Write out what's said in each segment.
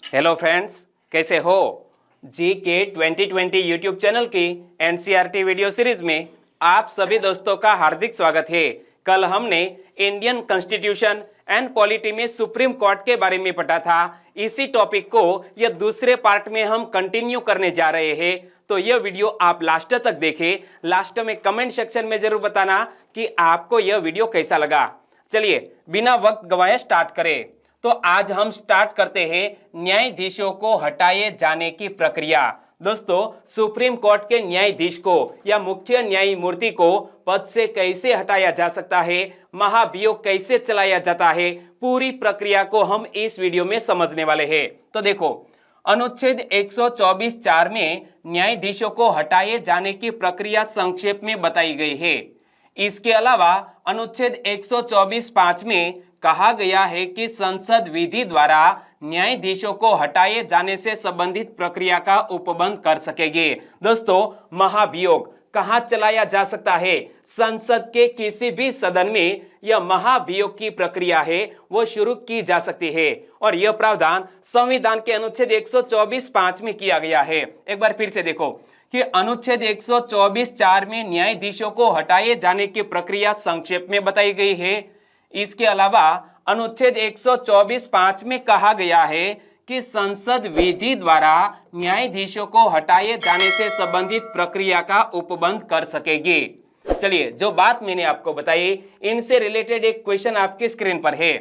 Hello friends, कैसे हो? जी के 2020 यूट्यूब चैनल की एनसीईआरटी वीडियो सीरीज में आप सभी दोस्तों का हार्दिक स्वागत है। कल हमने इंडियन कॉन्स्टिट्यूशन एंड पॉलिटी में सुप्रीम कोर्ट के बारे में पढ़ा था। इसी टॉपिक को यह दूसरे पार्ट में हम कंटिन्यू करने जा रहे हैं, तो यह वीडियो आप लास्ट तक देखें। लास्ट में कमेंट सेक्शन में जरूर बताना कि आपको यह वीडियो कैसा लगा। चलिए बिना वक्त गवाए स्टार्ट करें। तो आज हम स्टार्ट करते हैं न्यायाधीशों को हटाए जाने की प्रक्रिया। दोस्तों, सुप्रीम कोर्ट के न्यायाधीश को या मुख्य न्यायमूर्ति को पद से कैसे हटाया जा सकता है, महाभियोग कैसे चलाया जाता है, पूरी प्रक्रिया को हम इस वीडियो में समझने वाले हैं। तो देखो, अनुच्छेद 124(4) में न्यायाधीशों को हटाए जाने की प्रक्रिया संक्षेप में बताई गई है। इसके अलावा अनुच्छेद 124(5) में कहा गया है कि संसद विधि द्वारा न्यायाधीशों को हटाए जाने से संबंधित प्रक्रिया का उपबंध कर सकेगी। दोस्तों, महाभियोग कहां चलाया जा सकता है? संसद के किसी भी सदन में यह महाभियोग की प्रक्रिया है वो शुरू की जा सकती है, और यह प्रावधान संविधान के अनुच्छेद 124(5) में किया गया है। एक बार फिर से देखो कि अनुच्छेद 124(4) में न्यायाधीशों को हटाए जाने की प्रक्रिया संक्षेप में बताई गई है। इसके अलावा अनुच्छेद 124(5) में कहा गया है कि संसद विधि द्वारा न्यायाधीशों को हटाए जाने से संबंधित प्रक्रिया का उपबंध कर सकेगी। चलिए, जो बात मैंने आपको बताई इनसे रिलेटेड एक क्वेश्चन आपकी स्क्रीन पर है।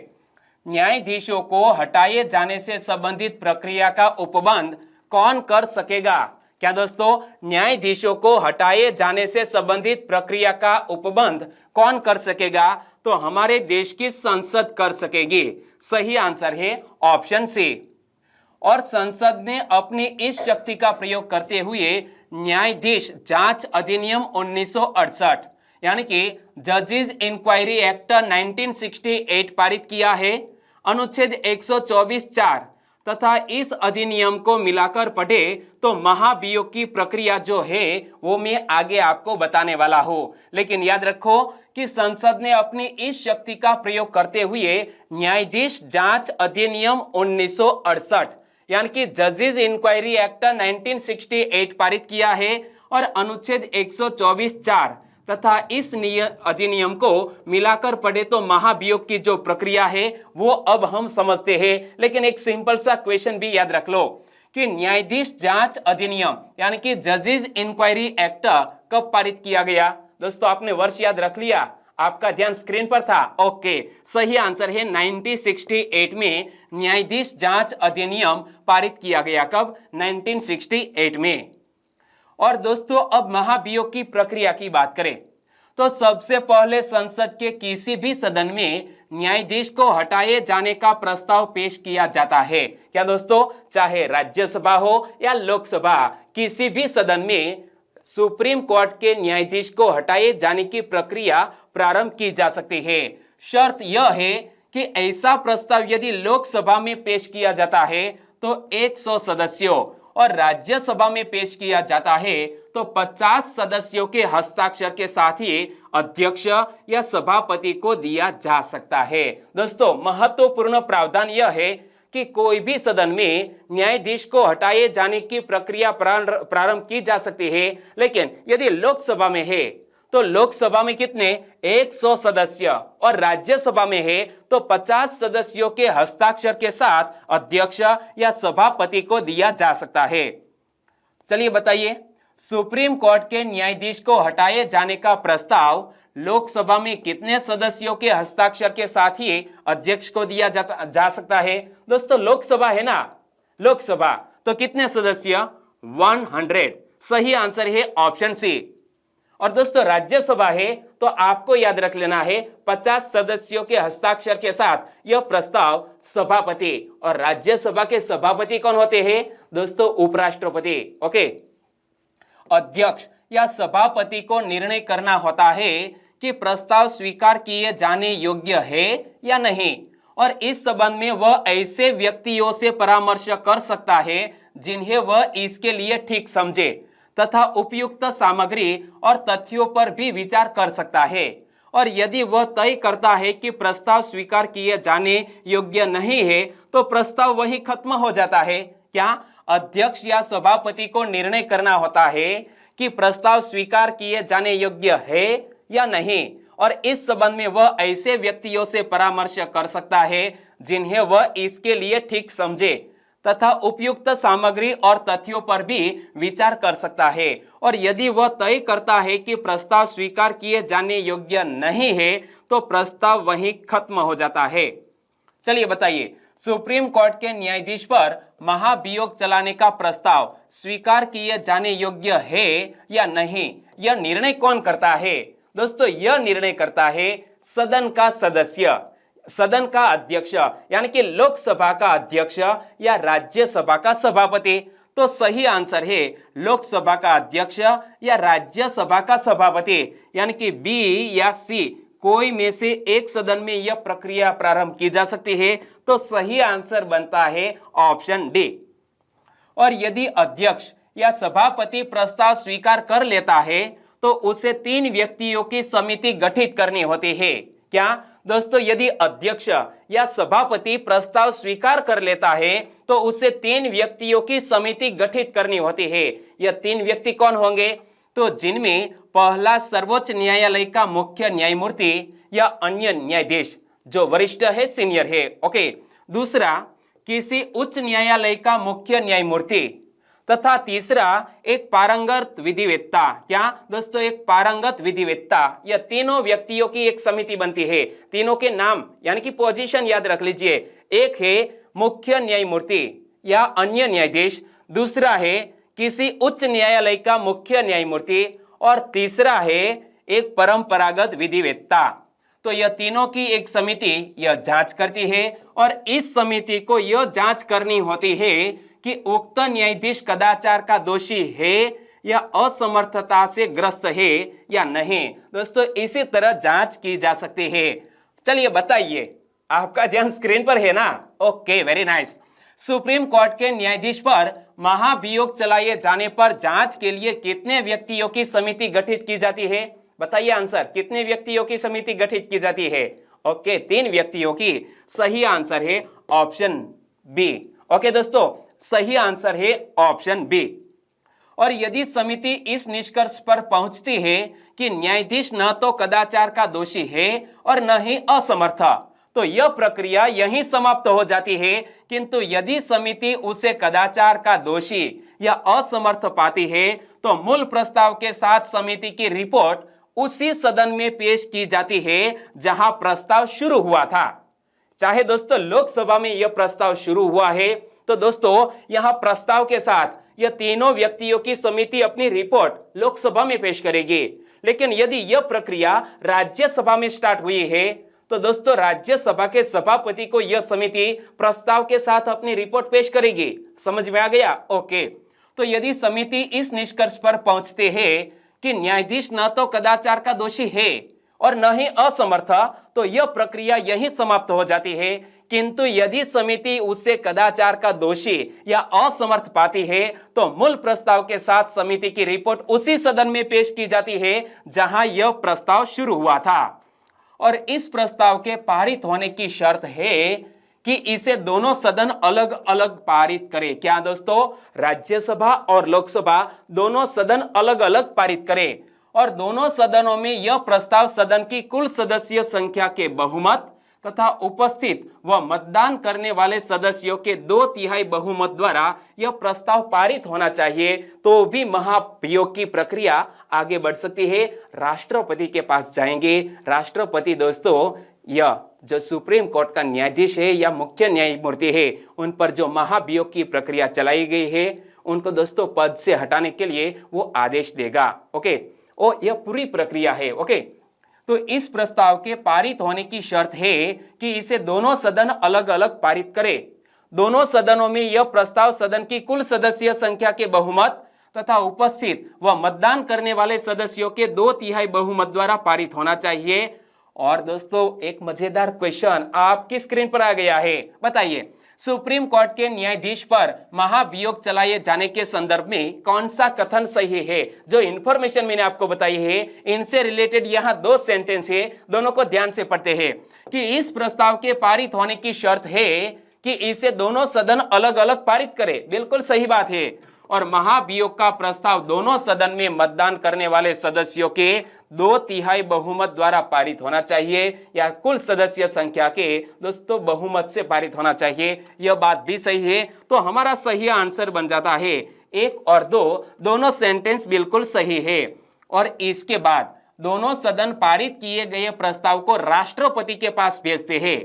न्यायाधीशों को हटाए जाने से संबंधित प्रक्रिया का उपबंध कौन कर सकेगा? क्या दोस्तों, न्यायाधीशों को हटाए जाने से संबंधित प्रक्रिया का उपबंध कौन कर सकेगा? तो हमारे देश की संसद कर सकेगी। सही आंसर है ऑप्शन सी। और संसद ने अपनी इस शक्ति का प्रयोग करते हुए न्यायाधीश जांच अधिनियम 1968 यानी कि जजेस इंक्वायरी एक्ट 1968 पारित किया है। अनुच्छेद 124(4) तथा इस अधिनियम को मिलाकर पढ़े तो महाभियोग की प्रक्रिया जो है वो मैं आगे आपको बताने वाला हूं। लेकिन याद रखो कि संसद ने अपनी इस शक्ति का प्रयोग करते हुए न्यायाधीश जांच अधिनियम 1968 यानी कि जजेस इंक्वायरी एक्ट 1968 पारित किया है, और अनुच्छेद 124(4) तथा इस अधिनियम को मिलाकर पढ़े तो महाभियोग की जो प्रक्रिया है वो अब हम समझते हैं। लेकिन एक सिंपल सा क्वेश्चन भी याद रख लो कि न्यायाधीश जांच अधिनियम यानी कि जजेस इंक्वायरी एक्ट कब पारित किया गया? दोस्तों, आपने वर्ष याद रख लिया? आपका ध्यान स्क्रीन पर था? ओके, सही आंसर है 1968 में न्यायाधीश जांच अधिनियम पारित किया गया। कब? 1968 में। और दोस्तों, अब महाभियोग की प्रक्रिया की बात करें तो सबसे पहले संसद के किसी भी सदन में न्यायाधीश को हटाए जाने का प्रस्ताव पेश किया जाता है। क्या दोस्तों? चाहे राज्यसभा हो या लोकसभा, किसी भी सदन में सुप्रीम कोर्ट के न्यायाधीश को हटाए जाने की प्रक्रिया प्रारंभ की जा सकती है। शर्त यह है कि ऐसा प्रस्ताव यदि लोकसभा में पेश किया जाता है तो 100 सदस्यों और राज्यसभा में पेश किया जाता है तो 50 सदस्यों के हस्ताक्षर के साथ ही अध्यक्ष या सभापति को दिया जा सकता है। दोस्तों, महत्वपूर्ण प्रावधान यह है कि कोई भी सदन में न्यायाधीश को हटाए जाने की प्रक्रिया प्रारंभ की जा सकती है, लेकिन यदि लोकसभा में है तो लोकसभा में कितने? 100 सदस्य, और राज्यसभा में है तो 50 सदस्यों के हस्ताक्षर के साथ अध्यक्ष या सभापति को दिया जा सकता है। चलिए बताइए, सुप्रीम कोर्ट के न्यायाधीश को हटाए जाने का प्रस्ताव लोकसभा में कितने सदस्यों के हस्ताक्षर के साथ ही अध्यक्ष को दिया जा सकता है? दोस्तों, लोकसभा है ना, लोकसभा तो कितने सदस्य? 100। सही आंसर है ऑप्शन सी। और दोस्तों, राज्यसभा है तो आपको याद रख लेना है 50 सदस्यों के हस्ताक्षर के साथ यह प्रस्ताव सभापति, और राज्यसभा के सभापति कौन होते हैं? दोस्तों, उपराष्ट्रपति। ओके, अध्यक्ष या सभापति को निर्णय करना होता है कि प्रस्ताव स्वीकार किए जाने योग्य है या नहीं, और इस संबंध में वह ऐसे व्यक्तियों से परामर्श कर सकता है जिन्हें वह इसके लिए ठीक समझे तथा उपयुक्त सामग्री और तथ्यों पर भी विचार कर सकता है। और यदि वह तय करता है कि प्रस्ताव स्वीकार किए जाने योग्य नहीं है तो प्रस्ताव वही खत्म हो जाता है। क्या अध्यक्ष या सभापति को निर्णय करना होता है कि प्रस्ताव स्वीकार किए जाने योग्य है या नहीं, और इस संबंध में वह ऐसे व्यक्तियों से परामर्श कर सकता है जिन्हें वह इसके लिए ठीक समझे तथा उपयुक्त सामग्री और तथ्यों पर भी विचार कर सकता है। और यदि वह तय करता है कि प्रस्ताव स्वीकार किए जाने योग्य नहीं है तो प्रस्ताव वहीं खत्म हो जाता है। चलिए बताइए, सुप्रीम कोर्ट के न्यायाधीश पर महाभियोग चलाने का प्रस्ताव स्वीकार किए जाने योग्य है या नहीं, यह निर्णय कौन करता है? दोस्तों, यह निर्णय करता है सदन का सदस्य, सदन का अध्यक्ष, यानी कि लोकसभा का अध्यक्ष या राज्यसभा का सभापति। तो सही आंसर है लोकसभा का अध्यक्ष या राज्यसभा का सभापति, यानी कि बी या सी कोई में से एक सदन में यह प्रक्रिया प्रारंभ की जा सकती है। तो सही आंसर बनता है ऑप्शन डी। और यदि अध्यक्ष या सभापति प्रस्ताव स्वीकार कर लेता है तो उसे 3 व्यक्तियों की समिति गठित करनी होती है। क्या दोस्तों, यदि अध्यक्ष या सभापति प्रस्ताव स्वीकार कर लेता है तो उसे 3 व्यक्तियों की समिति गठित करनी होती है। यह 3 व्यक्ति कौन होंगे? तो जिनमें पहला सर्वोच्च न्यायालय का मुख्य न्यायमूर्ति या अन्य न्यायाधीश जो वरिष्ठ है, सीनियर है, ओके। दूसरा किसी उच्च न्यायालय का मुख्य न्यायमूर्ति, तथा तीसरा एक पारंगत विधिवेत्ता। क्या दोस्तों, एक पारंगत विधिवेत्ता। यह तीनों व्यक्तियों की एक समिति बनती है। तीनों के नाम यानी कि पोजीशन याद रख लीजिए। एक है मुख्य न्यायमूर्ति या अन्य न्यायाधीश, दूसरा है किसी उच्च न्यायालय का मुख्य न्यायमूर्ति, और तीसरा है एक परंपरागत विधिवेत्ता। तो यह तीनों की एक समिति यह जांच करती है, और इस समिति को यह जांच करनी होती है कि उक्त न्यायाधीश कदाचार का दोषी है या असमर्थता से ग्रस्त है या नहीं। दोस्तों, इसी तरह जांच की जा सकती है। चलिए बताइए, आपका ध्यान स्क्रीन पर है ना? Okay, very nice. Supreme court के न्यायाधीश पर महाभियोग चलाए जाने पर जांच के लिए कितने व्यक्तियों की समिति गठित की जाती है? बताइए आंसर, कितने व्यक्तियों की समिति गठित की जाती है? ओके, 3 व्यक्तियों की। सही आंसर है ऑप्शन बी। ओके दोस्तों, सही आंसर है ऑप्शन बी। और यदि समिति इस निष्कर्ष पर पहुंचती है कि न्यायाधीश न तो कदाचार का दोषी है और न ही असमर्थ, तो यह प्रक्रिया यहीं समाप्त हो जाती है। किंतु यदि समिति उसे कदाचार का दोषी या असमर्थ पाती है तो मूल प्रस्ताव के साथ समिति की रिपोर्ट उसी सदन में पेश की जाती है जहां प्रस्ताव शुरू हुआ था। चाहे दोस्तों लोकसभा में यह प्रस्ताव शुरू हुआ है तो दोस्तों यहां प्रस्ताव के साथ यह तीनों व्यक्तियों की समिति अपनी रिपोर्ट लोकसभा में पेश करेगी। लेकिन यदि यह प्रक्रिया राज्यसभा में स्टार्ट हुई है तो दोस्तों राज्यसभा के सभापति को यह समिति प्रस्ताव के साथ अपनी रिपोर्ट पेश करेगी। समझ में आ गया? ओके। तो यदि समिति इस निष्कर्ष पर पहुंचते हैं कि न्यायाधीश न तो कदाचार का दोषी है और न ही असमर्थ, तो यह प्रक्रिया यही समाप्त हो जाती है। किंतु यदि समिति उसे कदाचार का दोषी या असमर्थ पाती है तो मूल प्रस्ताव के साथ समिति की रिपोर्ट उसी सदन में पेश की जाती है जहां यह प्रस्ताव शुरू हुआ था। और इस प्रस्ताव के पारित होने की शर्त है कि इसे दोनों सदन अलग अलग पारित करें। क्या दोस्तों? राज्यसभा और लोकसभा दोनों सदन अलग अलग पारित करें, और दोनों सदनों में यह प्रस्ताव सदन की कुल सदस्य संख्या के बहुमत तथा उपस्थित व मतदान करने वाले सदस्यों के 2/3 बहुमत द्वारा यह प्रस्ताव पारित होना चाहिए, तो भी महाभियोग की प्रक्रिया आगे बढ़ सकती है। राष्ट्रपति के पास जाएंगे। राष्ट्रपति दोस्तों यह जो सुप्रीम कोर्ट का न्यायाधीश है या मुख्य न्यायमूर्ति है, उन पर जो महाभियोग की प्रक्रिया चलाई गई है उनको दोस्तों पद से हटाने के लिए वो आदेश देगा। ओके, और यह पूरी प्रक्रिया है। ओके, तो इस प्रस्ताव के पारित होने की शर्त है कि इसे दोनों सदन अलग अलग पारित करें। दोनों सदनों में यह प्रस्ताव सदन की कुल सदस्य संख्या के बहुमत तथा उपस्थित व मतदान करने वाले सदस्यों के 2/3 बहुमत द्वारा पारित होना चाहिए। और दोस्तों एक मजेदार क्वेश्चन आपकी स्क्रीन पर आ गया है। बताइए, सुप्रीम कोर्ट के न्यायाधीश पर महाभियोग चलाए जाने के संदर्भ में कौन सा कथन सही है? जो इंफॉर्मेशन मैंने आपको बताई है इनसे रिलेटेड यहाँ 2 सेंटेंस है, दोनों को ध्यान से पढ़ते हैं कि इस प्रस्ताव के पारित होने की शर्त है कि इसे दोनों सदन अलग अलग पारित करे, बिल्कुल सही बात है। और महाभियोग का प्रस्ताव दोनों सदन में मतदान करने वाले सदस्यों के 2/3 बहुमत द्वारा पारित होना चाहिए, या कुल सदस्य संख्या के दोस्तों बहुमत से पारित होना चाहिए। यह बात भी सही है, तो हमारा सही आंसर बन जाता है 1 और 2, दोनों सेंटेंस बिल्कुल सही है। और इसके बाद दोनों सदन पारित किए गए प्रस्ताव को राष्ट्रपति के पास भेजते हैं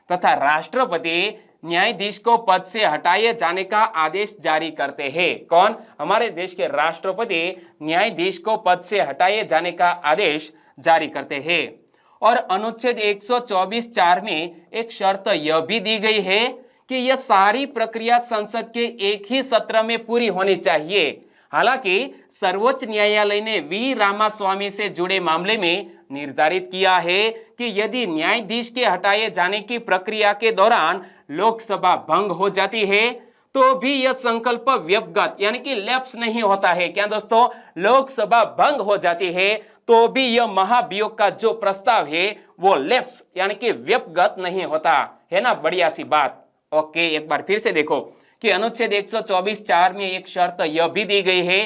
तथा राष्ट्रपति न्यायाधीश को पद से हटाए जाने का आदेश जारी करते हैं। कौन? हमारे देश के राष्ट्रपति न्यायाधीश को पद से हटाए जाने का आदेश जारी करते हैं। और अनुच्छेद 124(4) में एक शर्त यह भी दी गई है कि यह सारी प्रक्रिया संसद के एक ही सत्र में पूरी होनी चाहिए। हालांकि सर्वोच्च न्यायालय ने वी रामास्वामी से जुड़े मामले में निर्धारित किया है कि यदि न्यायाधीश के हटाए जाने की प्रक्रिया के दौरान लोकसभा भंग हो जाती है तो भी यह संकल्प व्यपगत यानी कि लैप्स नहीं होता है। क्या दोस्तों? लोकसभा भंग हो जाती है तो भी यह महाभियोग का जो प्रस्ताव है वो लैप्स यानी कि व्यपगत नहीं होता है ना। बढ़िया सी बात। ओके, एक बार फिर से देखो कि अनुच्छेद 124(4) में एक शर्त यह भी दी गई है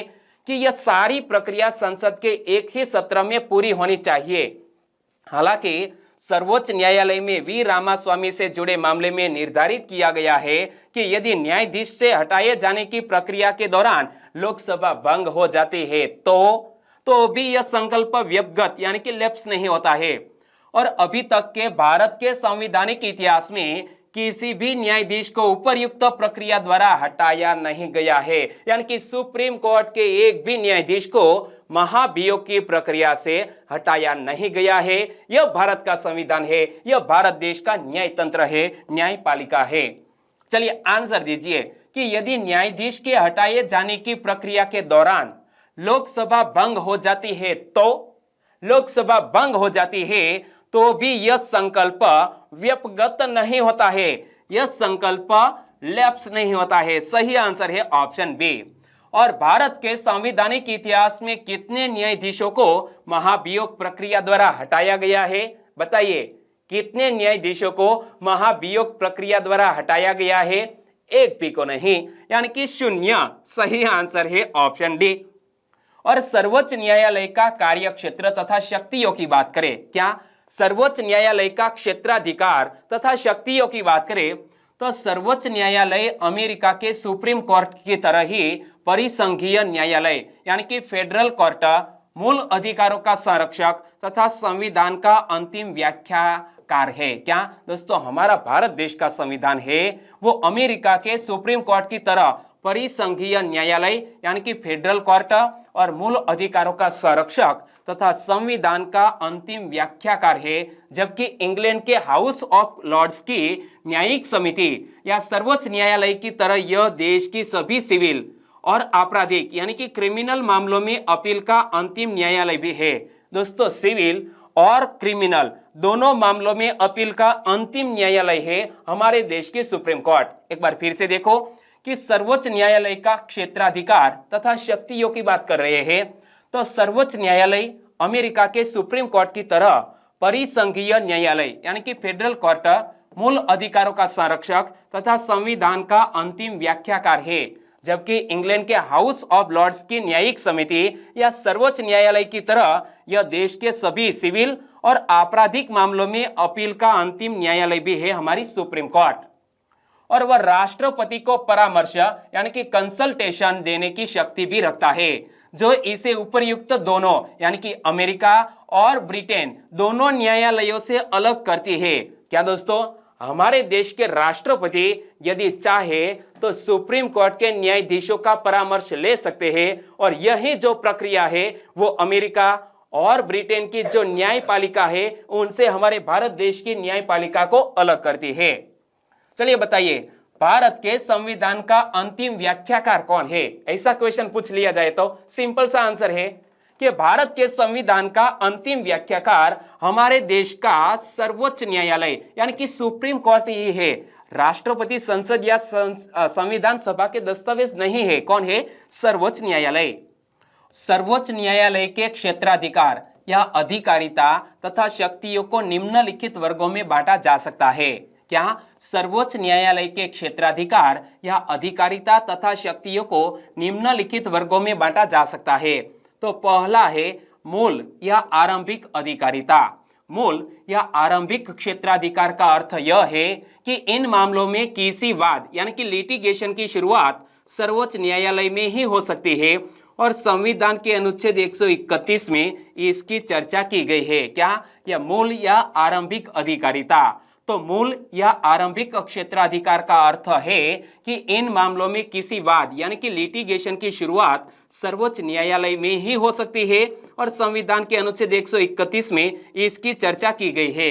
कि यह सारी प्रक्रिया संसद के एक ही सत्र में पूरी होनी चाहिए। हालांकि सर्वोच्च न्यायालय में वी रामास्वामी से जुड़े मामले में निर्धारित किया गया है कि यदि न्यायाधीश से हटाए जाने की प्रक्रिया के दौरान लोकसभा भंग हो जाती है तो भी यह संकल्प व्यपगत यानी कि लैप्स नहीं होता है। और अभी तक के भारत के संवैधानिक इतिहास में किसी भी न्यायाधीश को उपयुक्त प्रक्रिया द्वारा हटाया नहीं गया है, यानी कि सुप्रीम कोर्ट के एक भी न्यायाधीश को महाभियोग की प्रक्रिया से हटाया नहीं गया है। यह भारत का संविधान है, यह भारत देश का न्याय तंत्र है, न्यायपालिका है। चलिए आंसर दीजिए कि यदि न्यायाधीश के हटाए जाने की प्रक्रिया के दौरान लोकसभा भंग हो जाती है लोकसभा भंग हो जाती है तो भी यह संकल्प व्यपगत नहीं होता है, यह संकल्प लैप्स नहीं होता है। सही आंसर है ऑप्शन बी। और भारत के संवैधानिक इतिहास में कितने न्यायाधीशों को महाभियोग प्रक्रिया द्वारा हटाया गया है? बताइए, कितने न्यायाधीशों को महाभियोग प्रक्रिया द्वारा हटाया गया है? एक भी को नहीं, यानी कि 0। सही आंसर है ऑप्शन डी। और सर्वोच्च न्यायालय का कार्यक्षेत्र तथा शक्तियों की बात करें, क्या सर्वोच्च न्यायालय का क्षेत्राधिकार तथा शक्तियों की बात करें तो सर्वोच्च न्यायालय अमेरिका के सुप्रीम कोर्ट की तरह ही परिसंघीय न्यायालय यानी कि फेडरल कोर्ट, मूल अधिकारों का संरक्षक तथा संविधान का अंतिम व्याख्याकार है। क्या दोस्तों? हमारा भारत देश का संविधान है वो अमेरिका के सुप्रीम कोर्ट की तरह परिसंघीय न्यायालय यानी कि फेडरल कोर्ट और मूल अधिकारों का संरक्षक तथा संविधान का अंतिम व्याख्याकार है, जबकि इंग्लैंड के हाउस ऑफ लॉर्ड्स की न्यायिक समिति या सर्वोच्च न्यायालय की तरह यह देश की सभी सिविल और आपराधिक यानी कि क्रिमिनल मामलों में अपील का अंतिम न्यायालय भी है। दोस्तों, सिविल और क्रिमिनल दोनों मामलों में अपील का अंतिम न्यायालय है हमारे देश की सुप्रीम कोर्ट। एक बार फिर से देखो कि सर्वोच्च न्यायालय का क्षेत्राधिकार तथा शक्तियों की बात कर रहे हैं तो सर्वोच्च न्यायालय अमेरिका के सुप्रीम कोर्ट की तरह परिसंघीय न्यायालय यानी कि फेडरल कोर्ट, मूल अधिकारों का संरक्षक तथा संविधान का अंतिम व्याख्याकार है, जबकि इंग्लैंड के हाउस ऑफ लॉर्ड्स की न्यायिक समिति या सर्वोच्च न्यायालय की तरह यह देश के सभी सिविल और आपराधिक मामलों में अपील का अंतिम न्यायालय भी है हमारी सुप्रीम कोर्ट। और वह राष्ट्रपति को परामर्श यानी कि कंसल्टेशन देने की शक्ति भी रखता है, जो इसे उपयुक्त दोनों यानी कि अमेरिका और ब्रिटेन दोनों न्यायालयों से अलग करती है। क्या दोस्तों? हमारे देश के राष्ट्रपति यदि चाहे तो सुप्रीम कोर्ट के न्यायाधीशों का परामर्श ले सकते हैं और यही जो प्रक्रिया है वो अमेरिका और ब्रिटेन की जो न्यायपालिका है उनसे हमारे भारत देश की न्यायपालिका को अलग करती है। चलिए बताइए, भारत के संविधान का अंतिम व्याख्याकार कौन है? ऐसा क्वेश्चन पूछ लिया जाए तो सिंपल सा आंसर है कि भारत के संविधान का अंतिम व्याख्याकार हमारे देश का सर्वोच्च न्यायालय यानी कि सुप्रीम कोर्ट ही है। राष्ट्रपति, संसद या संविधान सभा के दस्तावेज नहीं है। कौन है? सर्वोच्च न्यायालय। सर्वोच्च न्यायालय के क्षेत्राधिकार या अधिकारिता तथा शक्तियों को निम्नलिखित वर्गों में बांटा जा सकता है। क्या सर्वोच्च न्यायालय के क्षेत्राधिकार या अधिकारिता तथा शक्तियों को निम्नलिखित वर्गों में बांटा जा सकता है। तो पहला है मूल या आरंभिक अधिकारिता। मूल या आरंभिक क्षेत्राधिकार का अर्थ यह है कि इन मामलों में किसी वाद यानी कि लिटिगेशन की शुरुआत सर्वोच्च न्यायालय में ही हो सकती है और संविधान के अनुच्छेद 131 में इसकी चर्चा की गई है। क्या? यह मूल या आरंभिक अधिकारिता। तो मूल या आरंभिक क्षेत्राधिकार का अर्थ है कि इन मामलों में किसी वाद यानी कि लिटिगेशन की शुरुआत सर्वोच्च न्यायालय में ही हो सकती है और संविधान के अनुच्छेद 131 में इसकी चर्चा की गई है।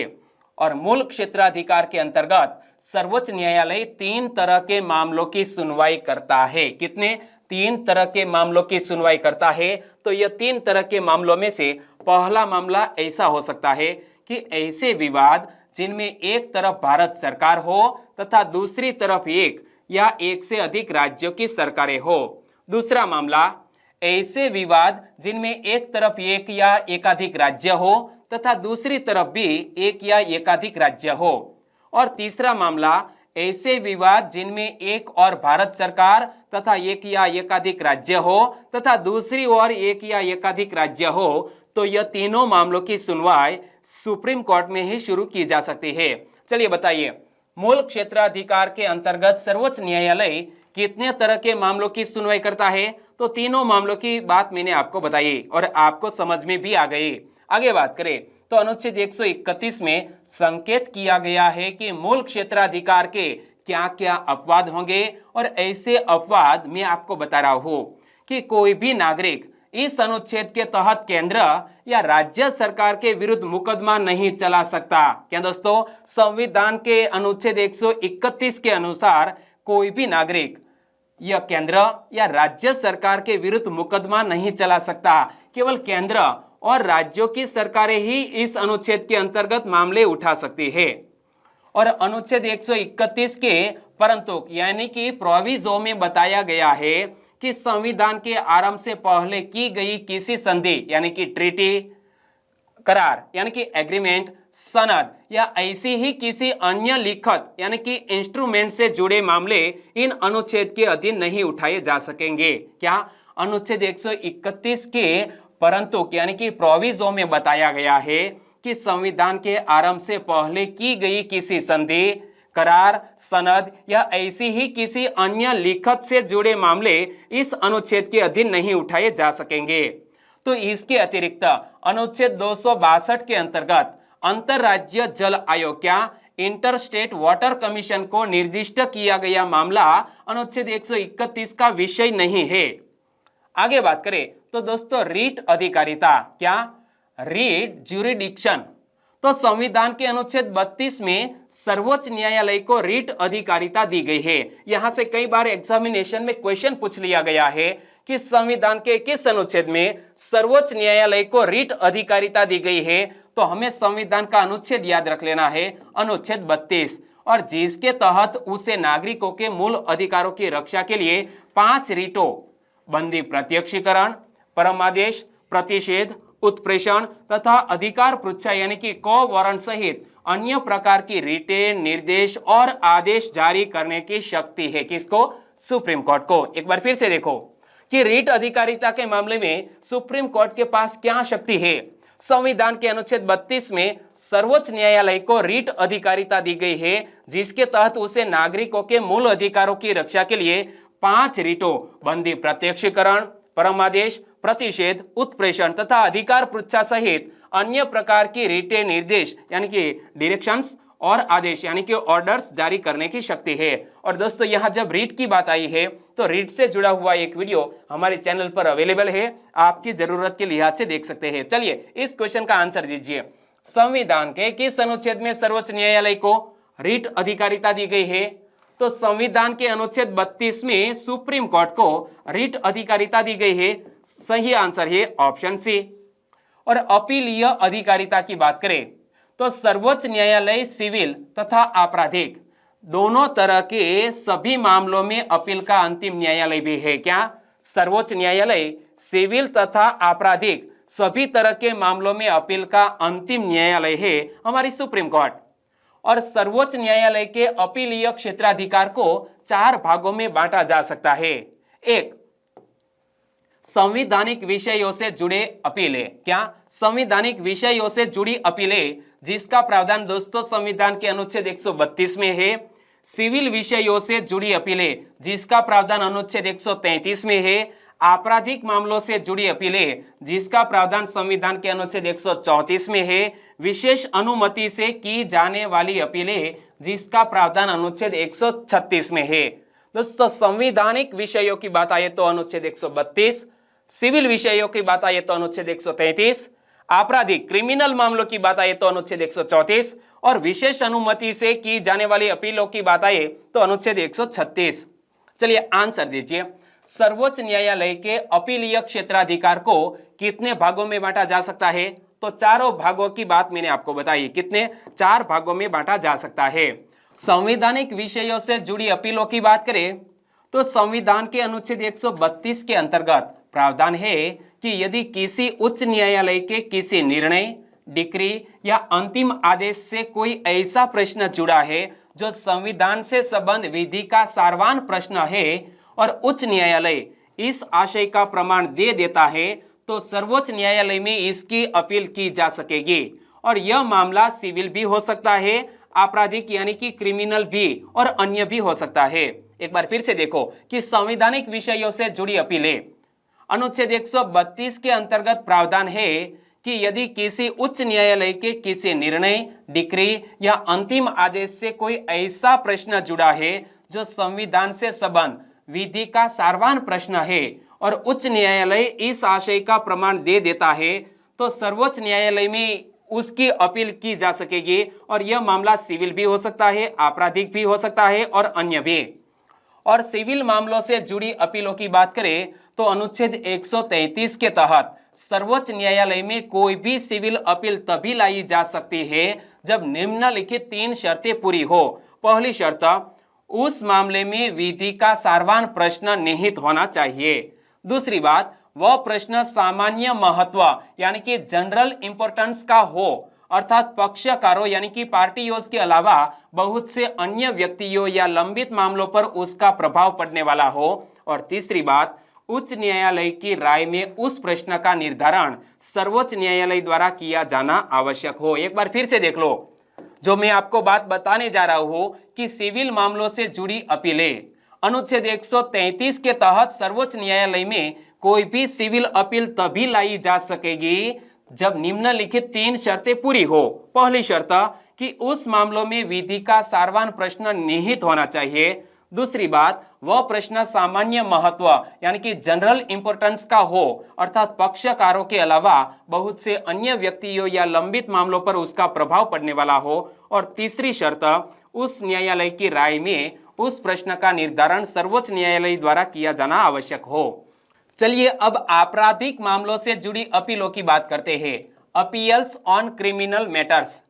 और मूल क्षेत्राधिकार के अंतर्गत सर्वोच्च न्यायालय 3 तरह के मामलों की सुनवाई करता है। कितने? 3 तरह के मामलों की सुनवाई करता है। तो यह 3 तरह के मामलों में से पहला मामला ऐसा हो सकता है कि ऐसे विवाद जिनमें एक तरफ भारत सरकार हो तथा दूसरी तरफ एक या एक से अधिक राज्यों की सरकारें हो। दूसरा मामला, ऐसे विवाद जिनमें एक तरफ एक या एकाधिक राज्य हो तथा दूसरी तरफ भी एक या एकाधिक राज्य हो। और तीसरा मामला, ऐसे विवाद जिनमें एक और भारत सरकार तथा एक या एकाधिक राज्य हो तथा दूसरी ओर एक या एकाधिक राज्य हो। तो यह तीनों मामलों की सुनवाई सुप्रीम कोर्ट में ही शुरू की जा सकती है। चलिए बताइए, मूल क्षेत्राधिकार के अंतर्गत सर्वोच्च न्यायालय कितने तरह के मामलों की सुनवाई करता है? तो तीनों मामलों की बात मैंने आपको बताई और आपको समझ में भी आ गई। आगे बात करें तो अनुच्छेद 131 में संकेत किया गया है कि मूल क्षेत्राधिकार के क्या क्या अपवाद होंगे और ऐसे अपवाद मैं आपको बता रहा हूं कि कोई भी नागरिक इस अनुच्छेद के तहत केंद्र या राज्य सरकार के विरुद्ध मुकदमा नहीं चला सकता। क्या दोस्तों? संविधान के अनुच्छेद 131 के अनुसार कोई भी नागरिक यह केंद्र या राज्य सरकार के विरुद्ध मुकदमा नहीं चला सकता। केवल केंद्र और राज्यों की सरकारें ही इस अनुच्छेद के अंतर्गत मामले उठा सकती है। और अनुच्छेद 131 के परंतु यानी कि प्रोविजो में बताया गया है कि संविधान के आरंभ से पहले की गई किसी संधि यानी कि ट्रीटी, करार यानी कि एग्रीमेंट, सनद या ऐसी ही किसी अन्य लिखत यानी कि इंस्ट्रूमेंट से जुड़े मामले इन अनुच्छेद के अधीन नहीं उठाए जा सकेंगे। क्या? अनुच्छेद 131 के परंतु यानी कि प्रोविजो में बताया गया है कि संविधान के आरंभ से पहले की गई किसी संधि, करार, सनद या ऐसी ही किसी अन्य लिखत से जुड़े मामले इस अनुच्छेद के अधीन नहीं उठाए जा सकेंगे। तो इसके अतिरिक्त अनुच्छेद 262 के अंतर्गत अंतरराज्य जल आयोग क्या इंटर स्टेट वाटर कमीशन को निर्दिष्ट किया गया मामला अनुच्छेद 131 का विषय नहीं है। आगे बात करें तो दोस्तों रीट अधिकारिता, क्या? रीट ज्यूरिडिक्शन। तो संविधान के अनुच्छेद 32 में सर्वोच्च न्यायालय को रीट अधिकारिता दी गई है। यहां से कई बार एग्जामिनेशन में क्वेश्चन पूछ लिया गया है कि संविधान के किस अनुच्छेद में सर्वोच्च न्यायालय को रीट अधिकारिता दी गई है। तो हमें संविधान का अनुच्छेद याद रख लेना है, अनुच्छेद 32, और जिसके तहत उसे नागरिकों के मूल अधिकारों की रक्षा के लिए 5 रीटों बंदी प्रत्यक्षीकरण, परमादेश, प्रतिषेध, उत्प्रेषण तथा अधिकार पृच्छा यानी कि को वारंट सहित अन्य प्रकार की रीटें, निर्देश और आदेश जारी करने की शक्ति है। किसको? सुप्रीम कोर्ट को। एक बार फिर से देखो कि रीट अधिकारिता के मामले में सुप्रीम कोर्ट के पास क्या शक्ति है। संविधान के अनुच्छेद 32 में सर्वोच्च न्यायालय को रीट अधिकारिता दी गई है जिसके तहत उसे नागरिकों के मूल अधिकारों की रक्षा के लिए 5 रीटों बंदी प्रत्यक्षीकरण, परमादेश, प्रतिषेध, उत्प्रेषण तथा अधिकार पृच्छा सहित अन्य प्रकार की रीटें, निर्देश यानी कि डायरेक्शंस और आदेश यानी कि ऑर्डर्स जारी करने की शक्ति है। और दोस्तों यहाँ जब रीट की बात आई है तो रीट से जुड़ा हुआ एक वीडियो हमारे चैनल पर अवेलेबल है, आपकी जरूरत के लिहाज से देख सकते हैं। चलिए इस क्वेश्चन का आंसर दीजिए। संविधान के किस अनुच्छेद में सर्वोच्च न्यायालय को रीट अधिकारिता दी गई है? तो संविधान के अनुच्छेद 32 में सुप्रीम कोर्ट को रीट अधिकारिता दी गई है। सही आंसर है ऑप्शन सी। और अपीलीय अधिकारिता की बात करें तो सर्वोच्च न्यायालय सिविल तथा आपराधिक दोनों तरह के सभी मामलों में अपील का अंतिम न्यायालय भी है। क्या? सर्वोच्च न्यायालय सिविल तथा आपराधिक सभी तरह के मामलों में अपील का अंतिम न्यायालय है हमारी सुप्रीम कोर्ट। और सर्वोच्च न्यायालय के अपीलीय क्षेत्राधिकार को 4 भागों में बांटा जा सकता है। एक, संवैधानिक विषयों से जुड़े अपीलें। क्या? संवैधानिक विषयों से जुड़ी अपीलें, जिसका प्रावधान दोस्तों संविधान के अनुच्छेद 132 में है। सिविल विषयों से जुड़ी अपीलें, जिसका प्रावधान अनुच्छेद 133 में है। आपराधिक मामलों से जुड़ी अपीलें, जिसका प्रावधान संविधान के अनुच्छेद 134 में है। विशेष अनुमति से की जाने वाली अपीलें, जिसका प्रावधान अनुच्छेद 136 में है। दोस्तों संवैधानिक विषयों की बात आए तो अनुच्छेद 132, सिविल विषयों की बात आए तो अनुच्छेद 133, आपराधिक क्रिमिनल मामलों की बात आए तो अनुच्छेद 134 और विशेष अनुमति से की जाने वाली अपीलों की बात आए तो अनुच्छेद 136। चलिए आंसर दीजिए। सर्वोच्च न्यायालय के अपीलीय क्षेत्राधिकार को कितने भागों में बांटा जा सकता है? तो 4 भागों की बात मैंने आपको बताई। कितने? 4 भागों में बांटा जा सकता है। संवैधानिक विषयों से जुड़ी अपीलों की बात करें तो संविधान के अनुच्छेद 132 के अंतर्गत प्रावधान है कि यदि किसी उच्च न्यायालय के किसी निर्णय, डिक्री या अंतिम आदेश से कोई ऐसा प्रश्न जुड़ा है जो संविधान से संबंध विधि का सारवान प्रश्न है और उच्च न्यायालय इस आशय का प्रमाण दे देता है, तो सर्वोच्च न्यायालय में इसकी अपील की जा सकेगी। और यह मामला सिविल भी हो सकता है, आपराधिक यानी कि क्रिमिनल भी और अन्य भी हो सकता है। एक बार फिर से देखो कि संवैधानिक विषयों से जुड़ी अपीलें, अनुच्छेद 132 के अंतर्गत प्रावधान है कि यदि किसी उच्च न्यायालय के किसी निर्णय, डिक्री या अंतिम आदेश से कोई ऐसा प्रश्न जुड़ा है जो संविधान से संबंध विधि का सारवान प्रश्न है और उच्च न्यायालय इस आशय का प्रमाण दे देता है, तो सर्वोच्च न्यायालय में उसकी अपील की जा सकेगी। और यह मामला सिविल भी हो सकता है, आपराधिक भी हो सकता है और अन्य भी। और सिविल मामलों से जुड़ी अपीलों की बात करें तो अनुच्छेद 133 के तहत सर्वोच्च न्यायालय में कोई भी सिविल अपील तभी लाई जा सकती है जब निम्नलिखित 3 शर्तें पूरी हो। पहली शर्त, उस मामले में विधि का सारवान प्रश्न निहित होना चाहिए। दूसरी बात, वह प्रश्न सामान्य महत्व यानी कि जनरल इंपॉर्टेंस का हो, अर्थात पक्षकारों यानी कि पार्टियों के अलावा बहुत से अन्य व्यक्तियों या लंबित मामलों पर उसका प्रभाव पड़ने वाला हो। और तीसरी बात, उच्च न्यायालय की राय में उस प्रश्न का निर्धारण सर्वोच्च न्यायालय द्वारा किया जाना आवश्यक हो। एक बार फिर से देख लो जो मैं आपको बात बताने जा रहा हूं कि सिविल मामलों से जुड़ी अपीलें, अनुच्छेद 133 के तहत सर्वोच्च न्यायालय में कोई भी सिविल अपील तभी लाई जा सकेगी जब निम्नलिखित 3 शर्तें पूरी हो। पहली शर्त कि उस मामलों में विधि का सारवान प्रश्न निहित होना चाहिए। दूसरी बात, वह प्रश्न सामान्य महत्व यानी कि जनरल इंपॉर्टेंस का हो, अर्थात पक्षकारों के अलावा बहुत से अन्य व्यक्तियों या लंबित मामलों पर उसका प्रभाव पड़ने वाला हो। और तीसरी शर्त, उस न्यायालय की राय में उस प्रश्न का निर्धारण सर्वोच्च न्यायालय द्वारा किया जाना आवश्यक हो। चलिए अब आपराधिक मामलों से जुड़ी अपीलों की बात करते हैं। Appeals on criminal matters.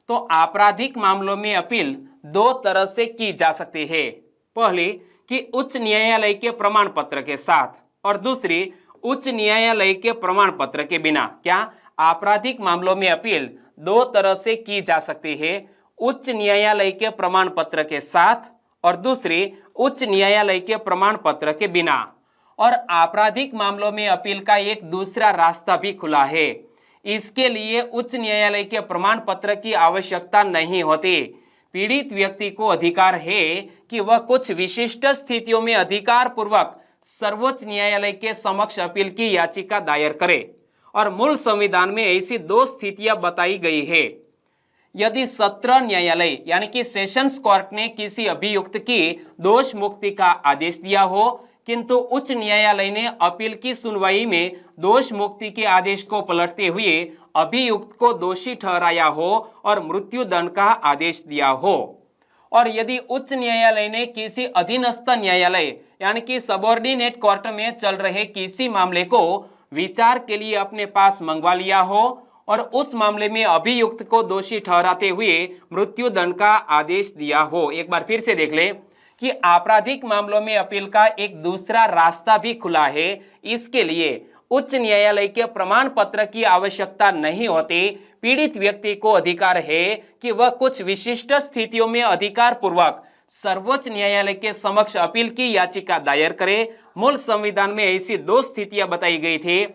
तो आपराधिक मामलों में अपील 2 तरह से की जा सकती है। पहली कि उच्च न्यायालय के प्रमाण पत्र के साथ और दूसरी उच्च न्यायालय के प्रमाण पत्र के बिना। क्या? आपराधिक मामलों में अपील 2 तरह से की जा सकती है, उच्च न्यायालय के प्रमाण पत्र के साथ और दूसरी उच्च न्यायालय के प्रमाण पत्र के बिना। और आपराधिक मामलों में अपील का एक दूसरा रास्ता भी खुला है। इसके लिए उच्च न्यायालय के प्रमाण पत्र की आवश्यकता नहीं होती। पीड़ित व्यक्ति को अधिकार है कि वह कुछ विशिष्ट स्थितियों में अधिकार पूर्वक सर्वोच्च न्यायालय के समक्ष अपील की याचिका दायर करे। और मूल संविधान में ऐसी 2 स्थितियां बताई गई है। यदि सत्र न्यायालय यानी कि सेशंस कोर्ट ने किसी अभियुक्त की दोष मुक्ति का आदेश दिया हो, किंतु उच्च न्यायालय ने अपील की सुनवाई में दोष मुक्ति के आदेश को पलटते हुए अभियुक्त को दोषी ठहराया हो और मृत्यु दंड का आदेश दिया हो। और यदि उच्च न्यायालय ने किसी अधीनस्थ न्यायालय यानी कि सबऑर्डिनेट कोर्ट में चल रहे किसी मामले को विचार के लिए अपने पास मंगवा लिया हो और उस मामले में अभियुक्त को दोषी ठहराते हुए मृत्यु दंड का आदेश दिया हो। एक बार फिर से देख ले कि आपराधिक मामलों में अपील का एक दूसरा रास्ता भी खुला है। इसके लिए उच्च न्यायालय के प्रमाण पत्र की आवश्यकता नहीं होती। पीड़ित व्यक्ति को अधिकार है कि वह कुछ विशिष्ट स्थितियों में अधिकार पूर्वक सर्वोच्च न्यायालय के समक्ष अपील की याचिका दायर करे। मूल संविधान में ऐसी 2 स्थितियां बताई गई थी।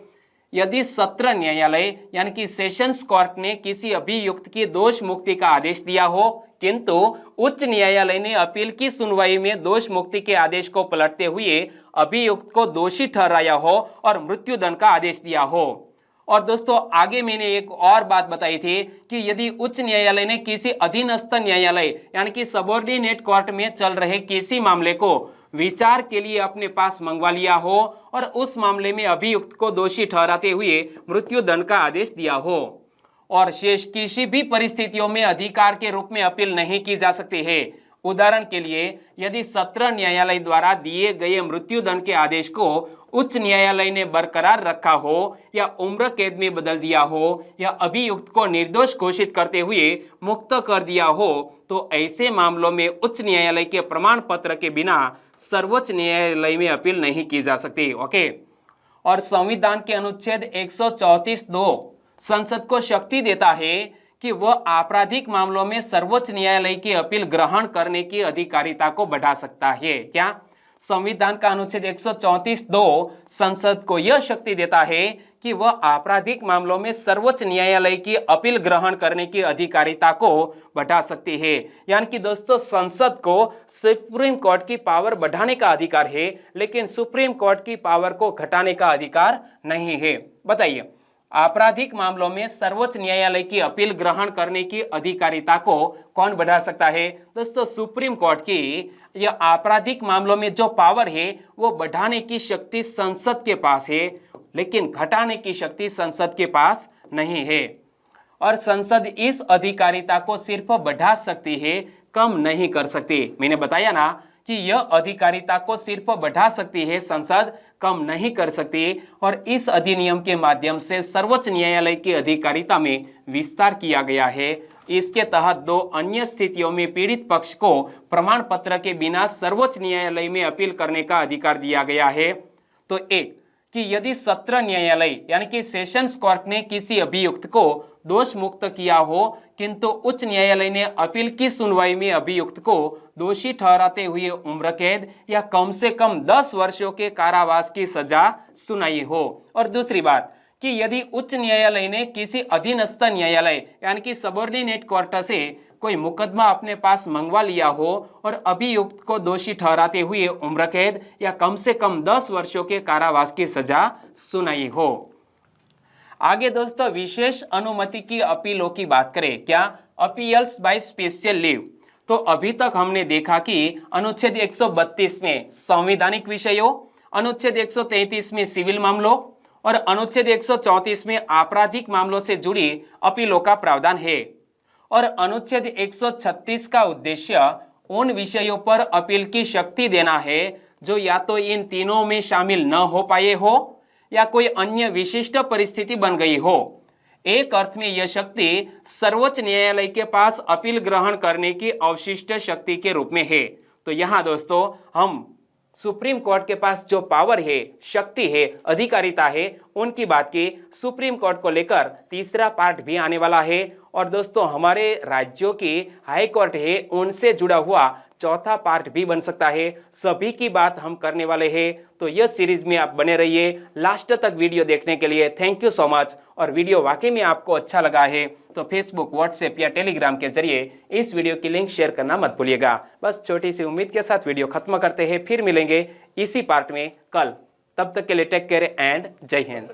यदि सत्र न्यायालय यानी कि सेशंस कोर्ट ने किसी अभियुक्त की दोष मुक्ति का आदेश दिया हो, किंतु उच्च न्यायालय ने अपील की सुनवाई में दोष मुक्ति के आदेश को पलटते हुए अभियुक्त को दोषी ठहराया हो और मृत्युदंड का आदेश दिया हो। और दोस्तों आगे मैंने एक और बात बताई थी कि यदि उच्च न्यायालय ने किसी अधीनस्थ न्यायालय यानी कि सबऑर्डिनेट कोर्ट में चल रहे किसी मामले को विचार के लिए अपने पास मंगवा लिया हो और उस मामले में अभियुक्त को दोषी ठहराते हुए मृत्युदंड का आदेश दिया हो और शेष किसी भी परिस्थितियों में अधिकार के रूप में अपील नहीं की जा सकती है। उदाहरण के लिए यदि सत्र न्यायालय द्वारा दिए गए मृत्युदंड के आदेश को उच्च न्यायालय ने बरकरार रखा हो या उम्र कैद में बदल दिया हो या अभियुक्त को निर्दोष घोषित करते हुए मुक्त कर दिया हो, तो ऐसे मामलों में उच्च न्यायालय के प्रमाण पत्र के बिना सर्वोच्च न्यायालय में अपील नहीं की जा सकती। ओके। और संविधान के अनुच्छेद 134(2) संसद को शक्ति देता है कि वह आपराधिक मामलों में सर्वोच्च न्यायालय की अपील ग्रहण करने की अधिकारिता को बढ़ा सकता है। क्या संविधान का अनुच्छेद 134(2) संसद को यह शक्ति देता है कि वह आपराधिक मामलों में सर्वोच्च न्यायालय की अपील ग्रहण करने की अधिकारिता को बढ़ा सकती है। यानी कि दोस्तों संसद को सुप्रीम कोर्ट की पावर बढ़ाने का अधिकार है, लेकिन सुप्रीम कोर्ट की पावर को घटाने का अधिकार नहीं है। बताइए, आपराधिक मामलों में सर्वोच्च न्यायालय की अपील ग्रहण करने की अधिकारिता को कौन बढ़ा सकता है? दोस्तों सुप्रीम कोर्ट की यह आपराधिक मामलों में जो पावर है वो बढ़ाने की शक्ति संसद के पास है, लेकिन घटाने की शक्ति संसद के पास नहीं है। और संसद इस अधिकारिता को सिर्फ बढ़ा सकती है, कम नहीं कर सकती। मैंने बताया ना कि यह अधिकारिता को सिर्फ बढ़ा सकती है, संसद कम नहीं कर सकती। और इस अधिनियम के माध्यम से सर्वोच्च न्यायालय की अधिकारिता में विस्तार किया गया है। इसके तहत 2 अन्य स्थितियों में पीड़ित पक्ष को प्रमाण पत्र के बिना सर्वोच्च न्यायालय में अपील करने का अधिकार दिया गया है। तो एक कि यदि सत्र न्यायालय यानी कि सेशंस कोर्ट ने किसी अभियुक्त को दोष मुक्त किया हो, किंतु उच्च न्यायालय ने अपील की सुनवाई में अभियुक्त को दोषी ठहराते हुए उम्र कैद या कम से कम 10 वर्षों के कारावास की सजा सुनाई हो। और दूसरी बात कि यदि उच्च न्यायालय ने किसी अधीनस्थ न्यायालय यानी कि सबऑर्डिनेट कोर्ट से कोई मुकदमा अपने पास मंगवा लिया हो और अभियुक्त को दोषी ठहराते हुए उम्र कैद या कम से कम 10 वर्षों के कारावास की सजा सुनाई हो। आगे दोस्तों विशेष अनुमति की अपीलों की बात करें। क्या अपील्स बाय स्पेशल लीव? तो अभी तक हमने देखा कि अनुच्छेद 132 में संवैधानिक विषयों, अनुच्छेद 133 में सिविल मामलों और अनुच्छेद 134 में आपराधिक मामलों से जुड़ी अपीलों का प्रावधान है। और अनुच्छेद 136 का उद्देश्य उन विषयों पर अपील की शक्ति देना है जो या तो इन तीनों में शामिल न हो पाए हो या कोई अन्य विशिष्ट परिस्थिति बन गई हो। एक अर्थ में यह शक्ति सर्वोच्च न्यायालय के पास अपील ग्रहण करने की अवशिष्ट शक्ति के रूप में है। तो यहाँ दोस्तों हम सुप्रीम कोर्ट के पास जो पावर है, शक्ति है, अधिकारिता है, उनकी बात की। सुप्रीम कोर्ट को लेकर तीसरा पार्ट भी आने वाला है। और दोस्तों हमारे राज्यों की हाई कोर्ट है, उनसे जुड़ा हुआ चौथा पार्ट भी बन सकता है। सभी की बात हम करने वाले हैं। तो यह सीरीज में आप बने रहिए लास्ट तक वीडियो देखने के लिए। Thank you so much. और वीडियो वाकई में आपको अच्छा लगा है तो फेसबुक, व्हाट्सएप या टेलीग्राम के जरिए इस वीडियो की लिंक शेयर करना मत भूलिएगा। बस छोटी सी उम्मीद के साथ वीडियो खत्म करते हैं, फिर मिलेंगे इसी पार्ट में कल। तब तक के लिए टेक केयर एंड जय हिंद।